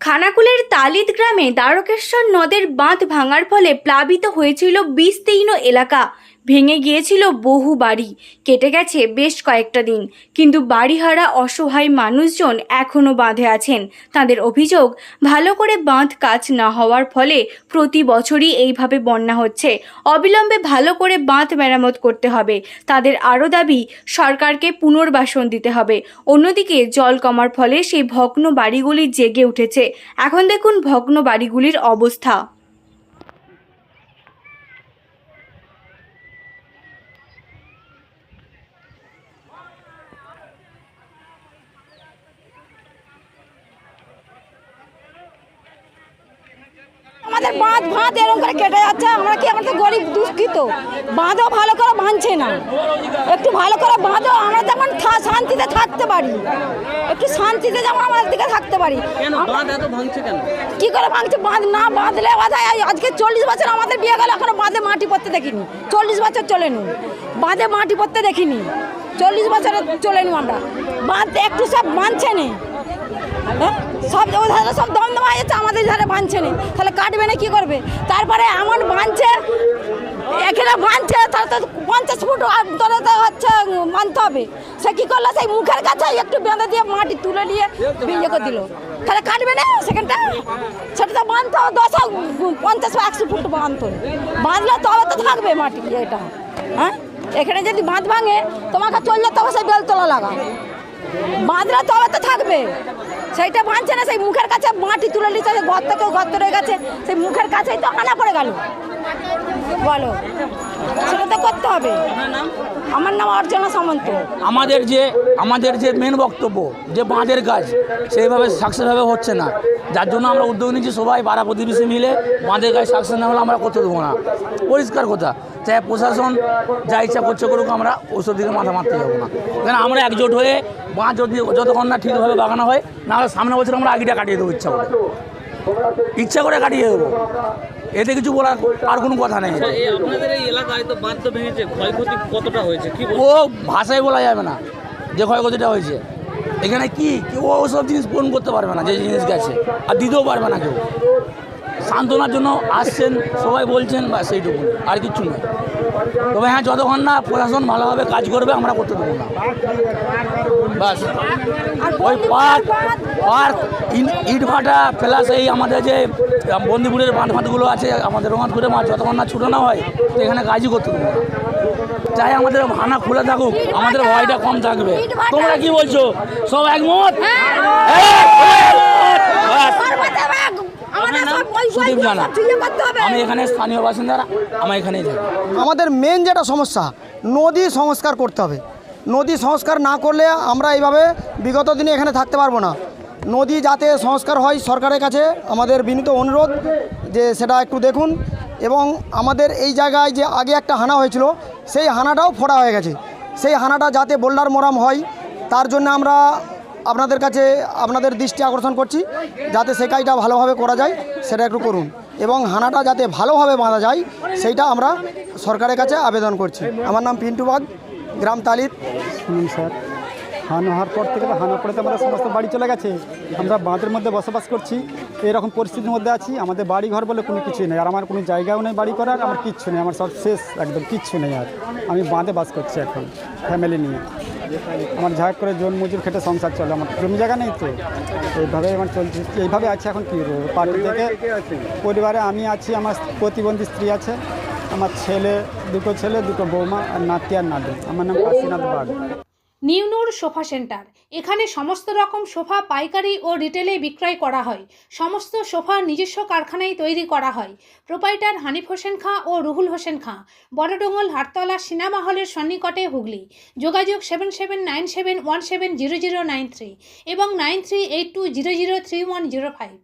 খানাকুলের তালিদ গ্রামে দ্বারকেশ্বর নদের বাঁধ ভাঙার ফলে প্লাবিত হয়েছিল বিস্তীর্ণ এলাকা। ভেঙে গিয়েছিল বহু বাড়ি, কেটে গেছে বেশ কয়েকটা দিন। কিন্তু বাড়িহারা অসহায় মানুষজন এখনও বাঁধে আছেন। তাদের অভিযোগ, ভালো করে বাঁধ কাজ না হওয়ার ফলে প্রতি বছরই এইভাবে বন্যা হচ্ছে। অবিলম্বে ভালো করে বাঁধ মেরামত করতে হবে। তাদের আরও দাবি, সরকারকে পুনর্বাসন দিতে হবে। অন্যদিকে জল কমার ফলে সেই ভগ্ন বাড়িগুলি জেগে উঠেছে। এখন দেখুন ভগ্ন বাড়িগুলির অবস্থা। আমাদের বাঁধ ভাত এরকম করে কেটে যাচ্ছে। আমরা কি, আমরা তো গরিব দুঃখিত, বাঁধও ভালো করে বাঁধছে না। একটু ভালো করে বাঁধও, আমরা যেমন শান্তিতে থাকতে পারি, একটু শান্তিতে যেমন আমাদের দিকে থাকতে পারি। কি করে ভাঙছে? বাঁধ না বাঁধলে আজকে 40 বছর আমাদের বিয়ে গেল, এখনো বাঁধে মাটি পড়তে দেখিনি। 40 বছর চলেনি, বাঁধে মাটি পড়তে দেখিনি। 40 বছরে চলেনি আমরা। বাঁধ একটু সব বাঁধছে না, সব ধারে সব দমদমা যাচ্ছে, আমাদের ধারে বাঁধছে না। তাহলে কাটবে না, কি করবে? তারপরে এমন বাঁধছে, এখানে বাঁধছে তাহলে তো 50 ফুট দূরে হচ্ছে বাঁধতে হবে। সে কি করলো, সেই মুখের কাছে একটু বেঁধে দিয়ে মাটি তুলে নিয়ে ইয়ে করে দিল। তাহলে কাটবে না সেখানটা? সেটা তো বাঁধতে হবে 50 বা 100 ফুট বাঁধতে হবে। বাঁধলে তবে তো থাকবে মাটি। এটা হ্যাঁ, এখানে যদি বাঁধ ভাঙে তোমাকে চলে যেতে হবে সেই বেলতলা লাগা। বাঁধলে তবে তো থাকবে। সেইটা বাঁধছে না, সেই মুখের কাছে মাটি তুলে নিচ্ছে, ঘর থেকেও গর্ত রয়ে গেছে, সেই মুখের কাছেই তো হানা পড়ে গেল। বলো, সেটা তো করতে হবে। আমার নাম অর্চনা সামন্ত। আমাদের যে মেন বক্তব্য, যে বাঁধের কাজ সেইভাবে সাকসেসভাবে হচ্ছে না, যার জন্য আমরা উদ্যোগ নিচ্ছি সবাই পাড়া প্রতিবেশী মিলে বাঁধের কাজ সাকসেস না হলে আমরা করতে দেবো না। পরিষ্কার কথা, চাই প্রশাসন যা ইচ্ছা করছে করুক, আমরা ওসব দিকে মাথা মারতে যাবো না। কেন আমরা একজোট হয়ে বাঁধ যতক্ষণ না ঠিকভাবে বাগানো হয়, নাহলে সামনে বছর আমরা আগেটা কাটিয়ে দেবো, ইচ্ছা করে কাটিয়ে দেবো। এতে কিছু বলার আর কোনো কথা নেই। আপনাদের এই এলাকায় তো বাঁধ তো ভেঙেছে, ক্ষয়ক্ষতি কতটা হয়েছে কি ও ভাষায় বলা যাবে না যে ক্ষয়ক্ষতিটা হয়েছে। এখানে কি কেউ ওসব জিনিস পূরণ করতে পারবে না, যে জিনিস গেছে, আর দিতেও পারবে না কেউ। সান্ত্বনার জন্য আসছেন সবাই, বলছেন, বা সেইটুকু, আর কিচ্ছু নয়। তবে হ্যাঁ, যতক্ষণ না প্রশাসন ভালোভাবে কাজ করবে আমরা করতে দেবো না। বাস ওই পার্ক ইট ভাটা প্লাস এই আমাদের যে বন্দিপুরের বাঁধগুলো আছে, আমাদের রোমাতপুরে মাছ যতক্ষণ না ছুটানো হয় তো এখানে কাজই করতে দেবো না। চাই আমাদের হানা খুলে থাকুক, আমাদের ভয়টা কম থাকবে। তোমরা কি বলছো? সব একমত? সুদীপ জানা, আমি এখানে স্থানীয় বাসিন্দারা, আমার এখানেই থাকি। আমাদের মেন যেটা সমস্যা, নদী সংস্কার করতে হবে। নদী সংস্কার না করলে আমরা এইভাবে বিগত দিনে এখানে থাকতে পারবো না। নদী যাতে সংস্কার হয়, সরকারের কাছে আমাদের বিনীত অনুরোধ যে সেটা একটু দেখুন। এবং আমাদের এই জায়গায় যে আগে একটা হানা হয়েছিল, সেই হানাটাও ফোড়া হয়ে গেছে। সেই হানাটা যাতে বোল্ডার মোরাম হয়, তার জন্য আমরা আপনাদের কাছে আপনাদের দৃষ্টি আকর্ষণ করছি, যাতে সেই কাজটা ভালোভাবে করা যায় সেটা একটু করুন। এবং হানাটা যাতে ভালোভাবে বাঁধা যায় সেইটা আমরা সরকারের কাছে আবেদন করছি। আমার নাম পিন্টু বাগ, গ্রাম তালিদ। শুনুন স্যার, হানা হওয়ার পর থেকে হানা পড়েতে আমাদের সমস্ত বাড়ি চলে গেছে। আমরা বাঁধের মধ্যে বসবাস করছি, এরকম পরিস্থিতির মধ্যে আছি। আমাদের বাড়ি ঘর বলে কোনো কিছুই নেই, আর আমার কোনো জায়গাও নেই বাড়ি করার, আমার কিচ্ছু নেই, আমার সব শেষ, একদম কিচ্ছু নেই। আর আমি বাঁধে বাস করছি এখন ফ্যামিলি নিয়ে। আমার ঝাঁক করে জন মজুর খেটে সংসার চলে, আমার জমি জায়গা নেই, তো এইভাবে আমার চলছে, এইভাবে আছে। এখন কী করবো? পার্টি থেকে পরিবারে আমি আছি, আমার প্রতিবন্ধী স্ত্রী আছে, আমার দুটো ছেলে, দুটো বৌমা, আর নাতি আর নাতি। আমার নাম কাশীনাথ বাগ। নিউ নূর সোফা সেন্টার, এখানে সমস্ত রকম সোফা পাইকারি ও রিটেলে বিক্রয় করা হয়। সমস্ত সোফা নিজস্ব কারখানায় তৈরি করা হয়। প্রোপাইটার হানিফ হোসেন খাঁ ও রুহুল হোসেন খাঁ, বড়ডোঙ্গল হাটতলা সিনেমা হলের সন্নিকটে, হুগলি। যোগাযোগ 7797170093 এবং 9382003105।